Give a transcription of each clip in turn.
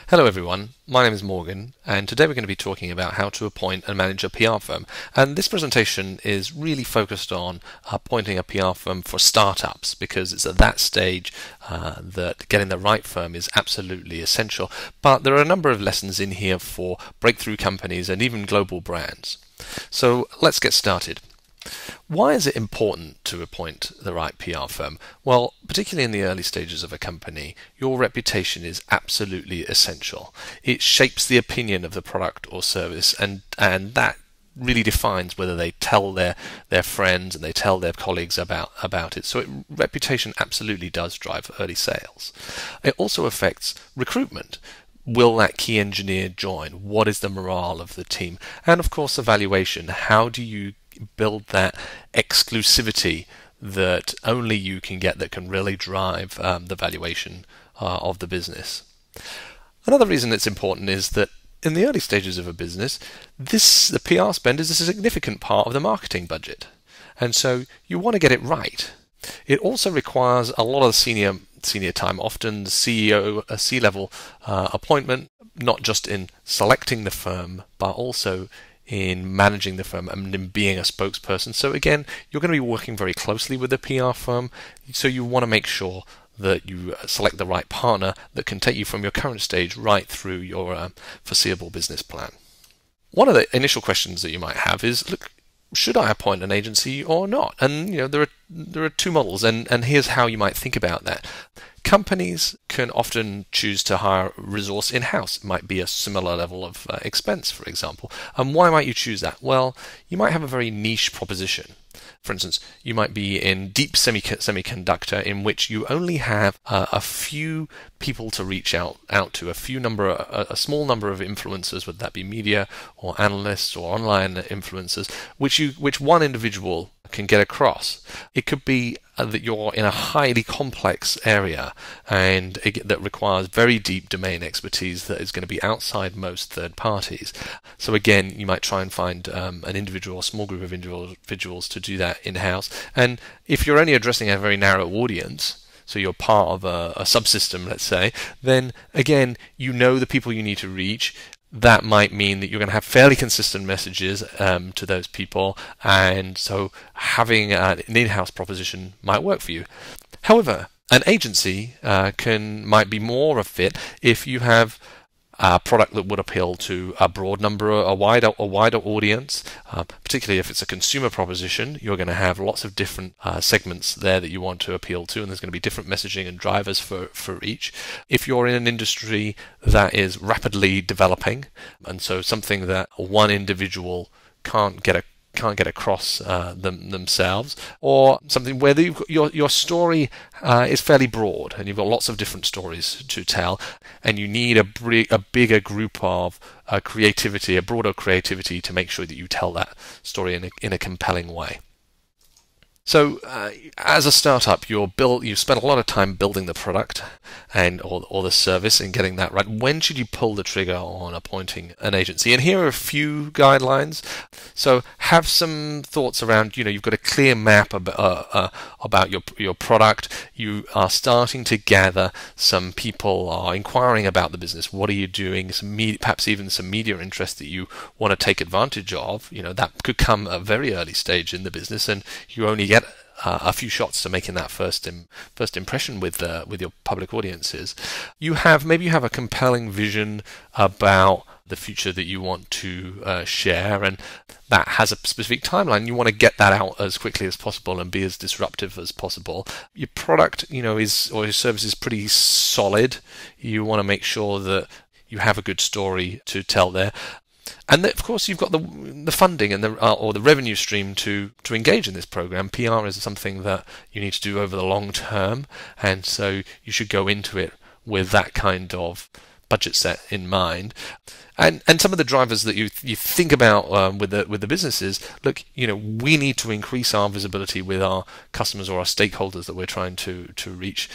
Hello everyone, my name is Morgan, and today we're going to be talking about how to appoint and manage a PR firm. And this presentation is really focused on appointing a PR firm for startups, because it's at that stage that getting the right firm is absolutely essential. But there are a number of lessons in here for breakthrough companies and even global brands. So let's get started. Why is it important to appoint the right PR firm? Well, particularly in the early stages of a company, your reputation is absolutely essential. It shapes the opinion of the product or service, and that really defines whether they tell their friends and they tell their colleagues about it. So reputation absolutely does drive early sales. It also affects recruitment. Will that key engineer join? What is the morale of the team? And of course, evaluation. How do you build that exclusivity that only you can get, that can really drive the valuation of the business? Another reason it's important is that in the early stages of a business, the PR spend is a significant part of the marketing budget, and so you want to get it right. It also requires a lot of senior time, often the CEO, a C-level appointment, not just in selecting the firm, but also in managing the firm and in being a spokesperson. So again, you're going to be working very closely with the PR firm, so you want to make sure that you select the right partner that can take you from your current stage right through your foreseeable business plan. One of the initial questions that you might have is, look, should I appoint an agency or not? And there are two models, and here's how you might think about that. Companies can often choose to hire resource in-house. It might be a similar level of expense, for example. And why might you choose that? Well, you might have a very niche proposition. For instance, you might be in deep semiconductor, in which you only have a few people to reach out to, a small number of influencers, whether that be media or analysts or online influencers, which one individual can get across. It could be that you're in a highly complex area and that requires very deep domain expertise that is going to be outside most third parties. So again, you might try and find an individual or small group of individuals to do that in-house. And if you're only addressing a very narrow audience, so you're part of a subsystem, let's say, then again, you know the people you need to reach. That might mean that you're going to have fairly consistent messages to those people, and so having an in-house proposition might work for you. However, an agency might be more a fit if you have a product that would appeal to a broad number, a wider audience, particularly if it's a consumer proposition. You're going to have lots of different segments there that you want to appeal to, and there's going to be different messaging and drivers for each. If you're in an industry that is rapidly developing, and so something that one individual can't get across themselves, or something where your story is fairly broad and you've got lots of different stories to tell, and you need a bigger group of creativity, a broader creativity, to make sure that you tell that story in a compelling way. So as a startup, you spend a lot of time building the product or the service and getting that right. When should you pull the trigger on appointing an agency? And here are a few guidelines. So have some thoughts around, you've got a clear map about your product. You are starting to gather, some people are inquiring about the business. What are you doing? Perhaps even some media interest that you want to take advantage of. That could come at a very early stage in the business, and you only get a few shots to making that first impression with your public audiences. Maybe you have a compelling vision about the future that you want to share, and that has a specific timeline. You want to get that out as quickly as possible and be as disruptive as possible. Your product, or your service is pretty solid. You want to make sure that you have a good story to tell there. And of course, you've got the funding and the revenue stream to engage in this program. PR is something that you need to do over the long term, and so you should go into it with that kind of budget set in mind. And some of the drivers that you think about with the businesses, look, we need to increase our visibility with our customers or our stakeholders that we're trying to reach.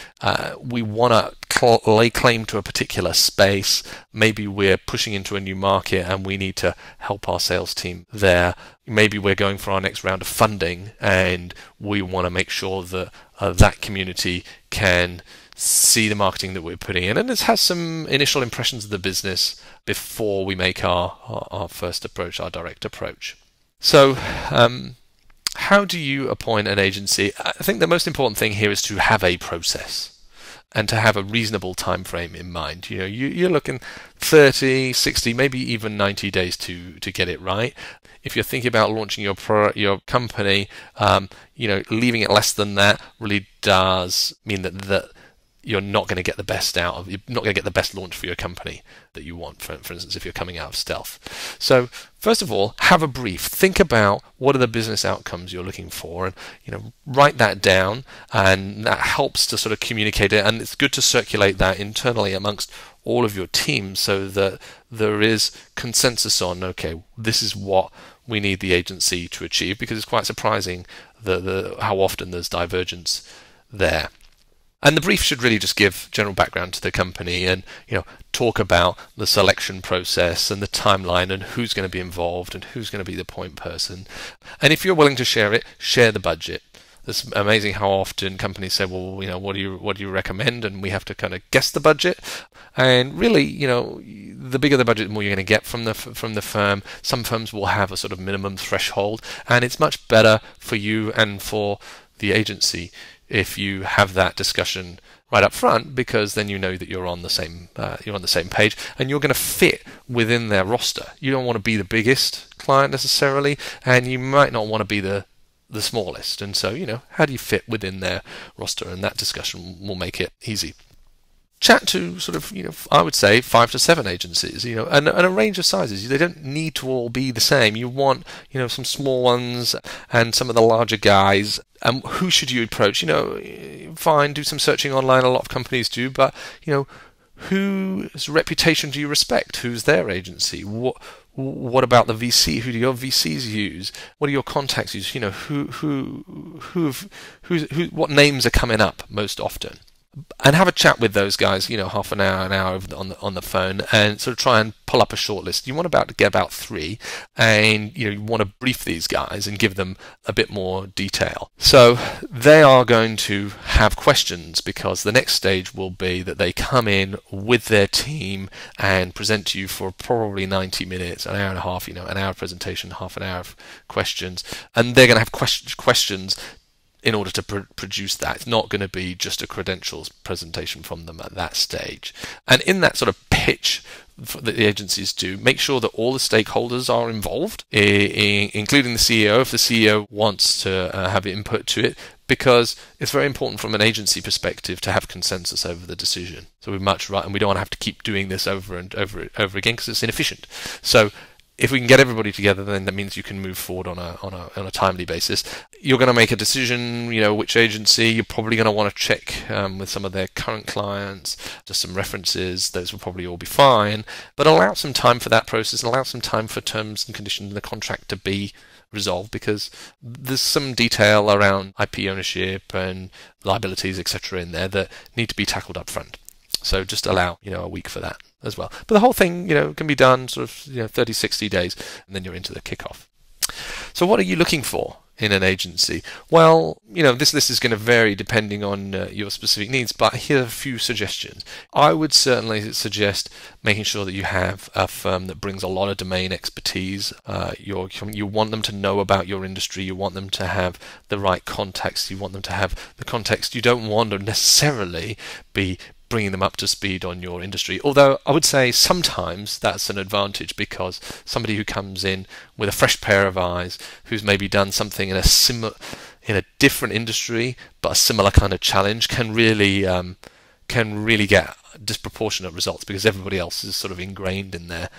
We want to lay claim to a particular space. Maybe we're pushing into a new market and we need to help our sales team there. Maybe we're going for our next round of funding and we want to make sure that that community can see the marketing that we're putting in, and it has some initial impressions of the business before we make our first approach, our direct approach. So, how do you appoint an agency? I think the most important thing here is to have a process and to have a reasonable time frame in mind. You're looking 30, 60, maybe even 90 days to get it right. If you're thinking about launching your company, leaving it less than that really does mean that you're not going to get the best you're not going to get the best launch for your company that you want, for instance, if you're coming out of stealth. So first of all, have a brief. Think about what are the business outcomes you're looking for, and write that down, and that helps to sort of communicate it, and it's good to circulate that internally amongst all of your teams so that there is consensus on, okay, this is what we need the agency to achieve, because it's quite surprising how often there's divergence there. And the brief should really just give general background to the company and talk about the selection process and the timeline and who's going to be involved and who's going to be the point person. And if you're willing to share it, share the budget. It's amazing how often companies say, well, what do you recommend? And we have to kind of guess the budget. And really, the bigger the budget, the more you're going to get from the firm. Some firms will have a sort of minimum threshold, and it's much better for you and for the agency if you have that discussion right up front, because then you know that you're on the same page and you're going to fit within their roster. You don't want to be the biggest client necessarily, and you might not want to be the smallest. And so, how do you fit within their roster? And that discussion will make it easy. Chat to sort of, I would say 5 to 7 agencies, and a range of sizes. They don't need to all be the same. You want, some small ones and some of the larger guys. Who should you approach? Fine, do some searching online. A lot of companies do, but, whose reputation do you respect? Who's their agency? What about the VC? Who do your VCs use? What do your contacts use? What names are coming up most often? And have a chat with those guys, half an hour on the phone, and sort of try and pull up a short list. You want to get about 3, and you want to brief these guys and give them a bit more detail. So they are going to have questions, because the next stage will be that they come in with their team and present to you for probably 90 minutes, an hour and a half, an hour presentation, half an hour of questions, and they're going to have questions in order to produce that. It's not going to be just a credentials presentation from them at that stage. And in that sort of pitch that the agencies do, make sure that all the stakeholders are involved, including the CEO, if the CEO wants to have input to it, because it's very important from an agency perspective to have consensus over the decision. So we're much right, and we don't want to have to keep doing this over and over again, because it's inefficient. So if we can get everybody together, then that means you can move forward on a timely basis. You're going to make a decision, which agency. You're probably going to want to check with some of their current clients, just some references. Those will probably all be fine. But allow some time for that process, and allow some time for terms and conditions in the contract to be resolved, because there's some detail around IP ownership and liabilities, etc. in there that need to be tackled up front. So just allow, a week for that as well. But the whole thing, can be done sort of, 30, 60 days, and then you're into the kickoff. So what are you looking for in an agency? Well, this list is going to vary depending on your specific needs, but here are a few suggestions. I would certainly suggest making sure that you have a firm that brings a lot of domain expertise. You want them to know about your industry. You want them to have the right context. You want them to have the context. You don't want to necessarily be bringing them up to speed on your industry. Although I would say sometimes that's an advantage, because somebody who comes in with a fresh pair of eyes, who's maybe done something in a different industry but a similar kind of challenge, can really get disproportionate results, because everybody else is sort of ingrained in their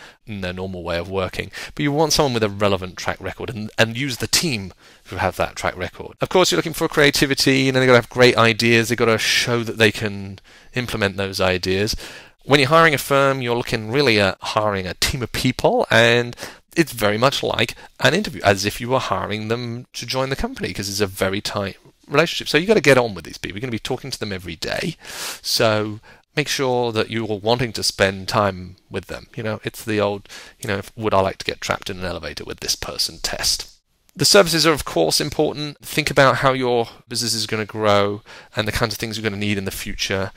normal way of working. But you want someone with a relevant track record, and use the team who have that track record. Of course, you're looking for creativity, and they've got to have great ideas. They've got to show that they can implement those ideas. When you're hiring a firm, you're looking really at hiring a team of people, and it's very much like an interview, as if you were hiring them to join the company, because it's a very tight relationship. So you've got to get on with these people. You're going to be talking to them every day. So make sure that you're wanting to spend time with them. It's the old, would I like to get trapped in an elevator with this person test. The services are, of course, important. Think about how your business is going to grow and the kinds of things you're going to need in the future.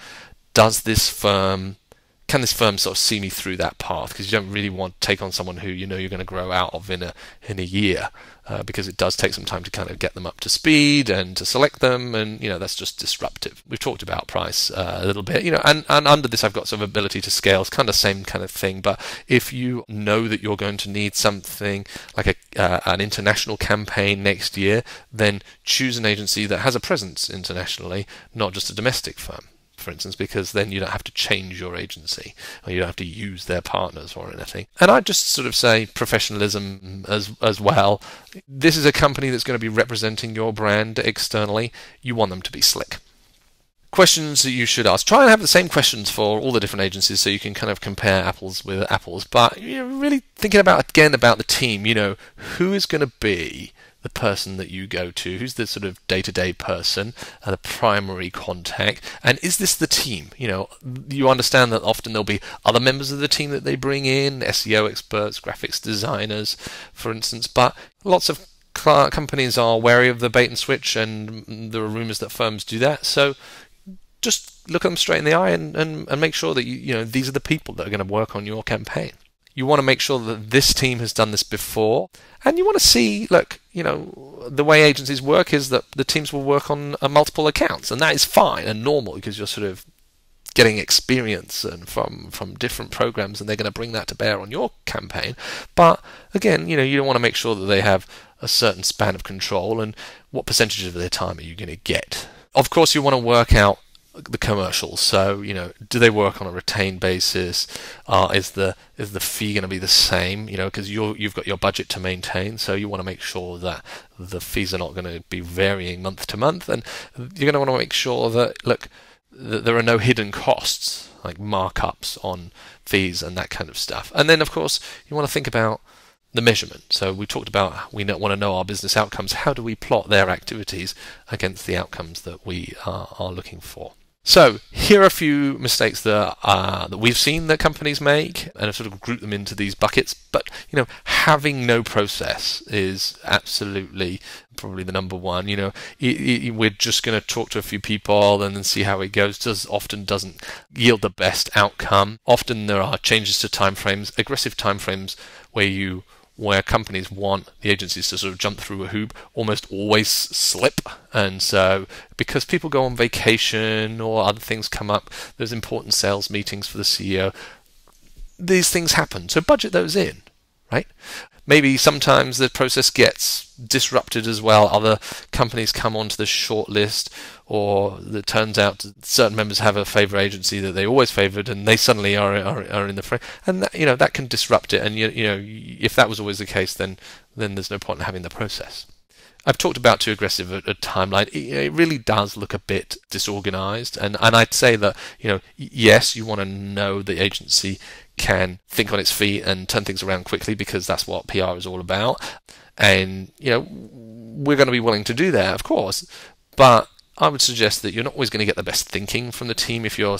Can this firm sort of see me through that path? Because you don't really want to take on someone who you know you're going to grow out of in a year, because it does take some time to kind of get them up to speed and to select them, and that's just disruptive. We've talked about price a little bit, and under this I've got some ability to scale. It's kind of the same kind of thing, but if you know that you're going to need something like an international campaign next year, then choose an agency that has a presence internationally, not just a domestic firm, for instance, because then you don't have to change your agency or you don't have to use their partners or anything. And I'd just sort of say professionalism as well. This is a company that's going to be representing your brand externally. You want them to be slick. Questions that you should ask. Try and have the same questions for all the different agencies so you can kind of compare apples with apples. But you're really thinking about the team. Who is going to be the person that you go to, who's the sort of day-to-day person, the primary contact, and is this the team? You understand that often there'll be other members of the team that they bring in, SEO experts, graphics designers, for instance, but lots of companies are wary of the bait and switch, and there are rumors that firms do that, so just look them straight in the eye and make sure that these are the people that are going to work on your campaign. You want to make sure that this team has done this before, and you want to see, the way agencies work is that the teams will work on multiple accounts, and that is fine and normal because you're sort of getting experience and from different programs, and they're going to bring that to bear on your campaign. But again, you don't want to make sure that they have a certain span of control, and what percentage of their time are you going to get? Of course, you want to work out the commercials. So, do they work on a retained basis? Is the fee going to be the same? Because you've got your budget to maintain, so you want to make sure that the fees are not going to be varying month to month, and you're going to want to make sure that that there are no hidden costs like markups on fees and that kind of stuff. And then, of course, you want to think about the measurement. So we talked about we want to know our business outcomes. How do we plot their activities against the outcomes that we are looking for? So here are a few mistakes that we've seen that companies make, and I've sort of grouped them into these buckets. But having no process is absolutely probably the number one. We're just going to talk to a few people and then see how it goes. Often doesn't yield the best outcome. Often there are changes to timeframes, aggressive timeframes where companies want the agencies to sort of jump through a hoop, almost always slip. And so because people go on vacation or other things come up, there's important sales meetings for the CEO, these things happen. So budget those in, right? Maybe sometimes the process gets disrupted as well. Other companies come onto the short list, or it turns out certain members have a favourite agency that they always favoured, and they suddenly are in the frame, and that can disrupt it. And if that was always the case, then there's no point in having the process. I've talked about too aggressive a timeline. It really does look a bit disorganized, and I'd say that yes, you want to know the agency can think on its feet and turn things around quickly, because that's what PR is all about. And we're going to be willing to do that, of course, but I would suggest that you're not always going to get the best thinking from the team if you're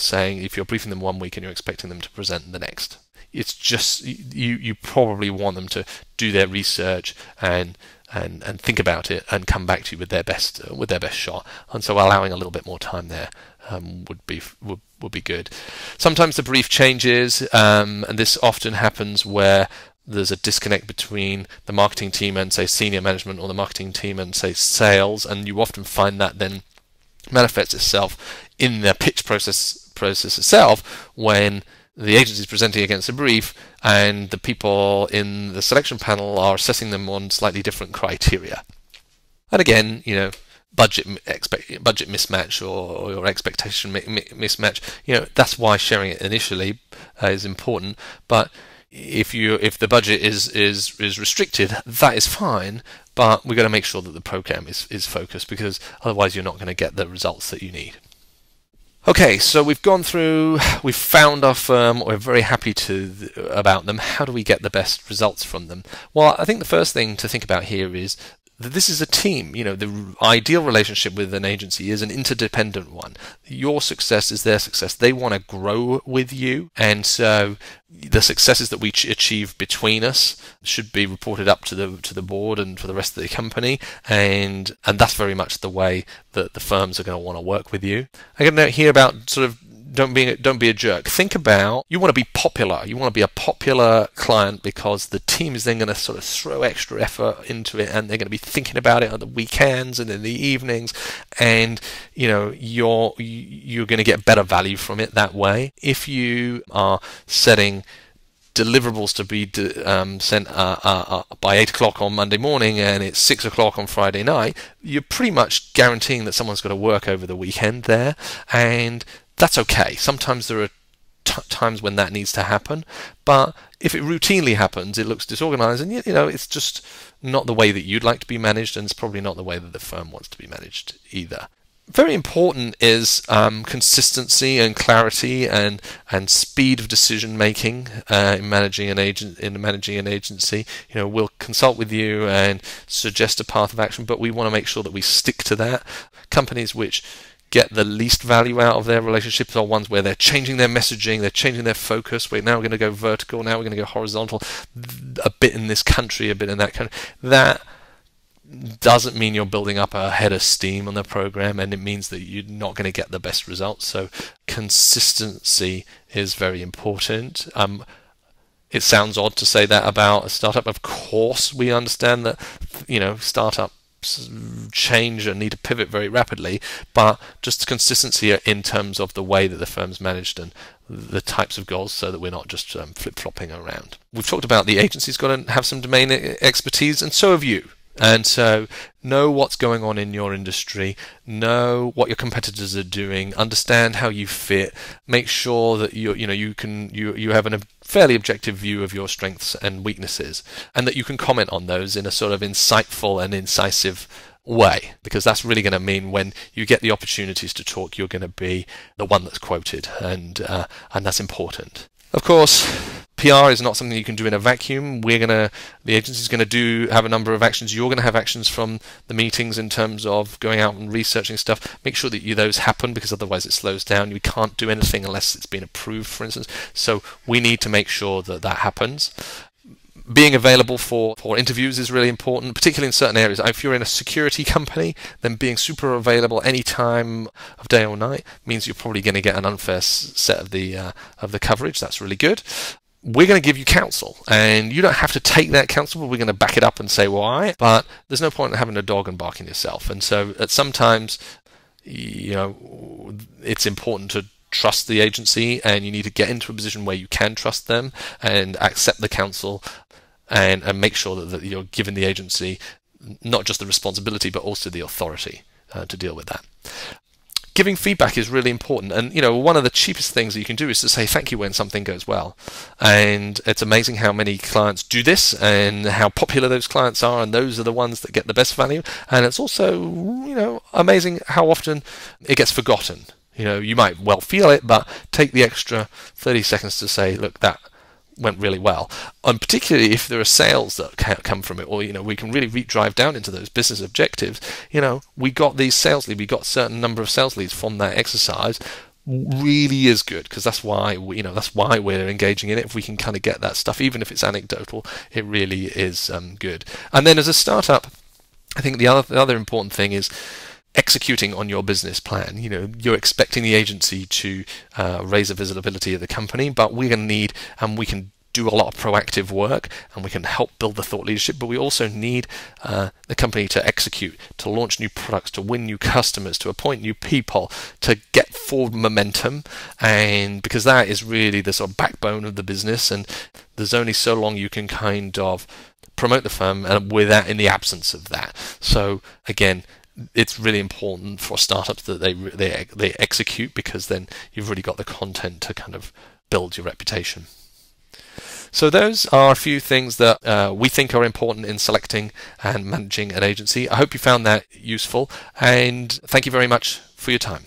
briefing them one week and you're expecting them to present the next. It's just you probably want them to do their research and think about it and come back to you with their best shot. And so allowing a little bit more time there would be good. Sometimes the brief changes, and this often happens where there's a disconnect between the marketing team and, say, senior management, or the marketing team and, say, sales, and you often find that then manifests itself in the pitch process itself, when the agency is presenting against a brief and the people in the selection panel are assessing them on slightly different criteria. And again, budget mismatch or your expectation mismatch. That's why sharing it initially is important. But if the budget is restricted, that is fine. But we've got to make sure that the program is focused, because otherwise you're not going to get the results that you need. Okay, so we've found our firm, we're very happy about them. How do we get the best results from them? Well, I think the first thing to think about here is that this is a team. The ideal relationship with an agency is an interdependent one. Your success is their success. They want to grow with you, and so the successes that we achieve between us should be reported up to the board and for the rest of the company, and that's very much the way that the firms are going to want to work with you. I get a note here about sort of don't be a jerk. Think about, you want to be popular. You want to be a popular client because the team is then going to sort of throw extra effort into it, and they're going to be thinking about it on the weekends and in the evenings, and you're going to get better value from it that way. If you are setting deliverables to be sent by 8 o'clock on Monday morning and it's 6 o'clock on Friday night, you're pretty much guaranteeing that someone's got to work over the weekend there, and that's okay. Sometimes there are times when that needs to happen, but if it routinely happens, it looks disorganized, and it's just not the way that you'd like to be managed, and it's probably not the way that the firm wants to be managed either. Very important is consistency and clarity and speed of decision making in managing an agency. We'll consult with you and suggest a path of action, but we want to make sure that we stick to that. Companies which get the least value out of their relationships are ones where they're changing their messaging, they're changing their focus. We're now going to go vertical, now we're going to go horizontal, a bit in this country, a bit in that country. That doesn't mean you're building up a head of steam on the program, and it means that you're not going to get the best results. So consistency is very important. It sounds odd to say that about a startup. Of course, we understand that startups change and need to pivot very rapidly, but just consistency in terms of the way that the firm's managed and the types of goals, so that we're not just flip-flopping around. We've talked about the agency's got to have some domain expertise, and so have you. And so know what's going on in your industry, know what your competitors are doing, understand how you fit, make sure that you have a fairly objective view of your strengths and weaknesses, and that you can comment on those in a sort of insightful and incisive way, because that's really going to mean when you get the opportunities to talk, you're going to be the one that's quoted, and that's important. Of course, PR is not something you can do in a vacuum. The agency's going to have a number of actions. You're going to have actions from the meetings in terms of going out and researching stuff. Make sure that those happen, because otherwise it slows down. We can't do anything unless it's been approved, for instance. So we need to make sure that that happens. Being available for interviews is really important, particularly in certain areas. If you're in a security company, then being super available any time of day or night means you're probably going to get an unfair set of the coverage. That's really good. We're going to give you counsel, and you don't have to take that counsel, but we're going to back it up and say why. But there's no point in having a dog and barking yourself. And so at sometimes, it's important to trust the agency, and you need to get into a position where you can trust them and accept the counsel, and make sure that you're giving the agency not just the responsibility but also the authority to deal with that. Giving feedback is really important, and one of the cheapest things that you can do is to say thank you when something goes well. And it's amazing how many clients do this and how popular those clients are, and those are the ones that get the best value. And it's also amazing how often it gets forgotten. You might well feel it, but take the extra 30 seconds to say, look, that went really well. And particularly if there are sales that come from it, or we can really drive down into those business objectives. We got these sales leads, we got a certain number of sales leads from that exercise. Really is good, because that's why we're engaging in it. If we can kind of get that stuff, even if it's anecdotal, it really is good. And then as a startup, I think the other important thing is executing on your business plan. You're expecting the agency to raise the visibility of the company, but we're going to need, and we can do a lot of proactive work, and we can help build the thought leadership, but we also need the company to execute, to launch new products, to win new customers, to appoint new people, to get forward momentum, and because that is really the sort of backbone of the business, and there's only so long you can kind of promote the firm without in the absence of that. So again, it's really important for startups that they execute, because then you've really got the content to kind of build your reputation. So those are a few things that we think are important in selecting and managing an agency. I hope you found that useful, and thank you very much for your time.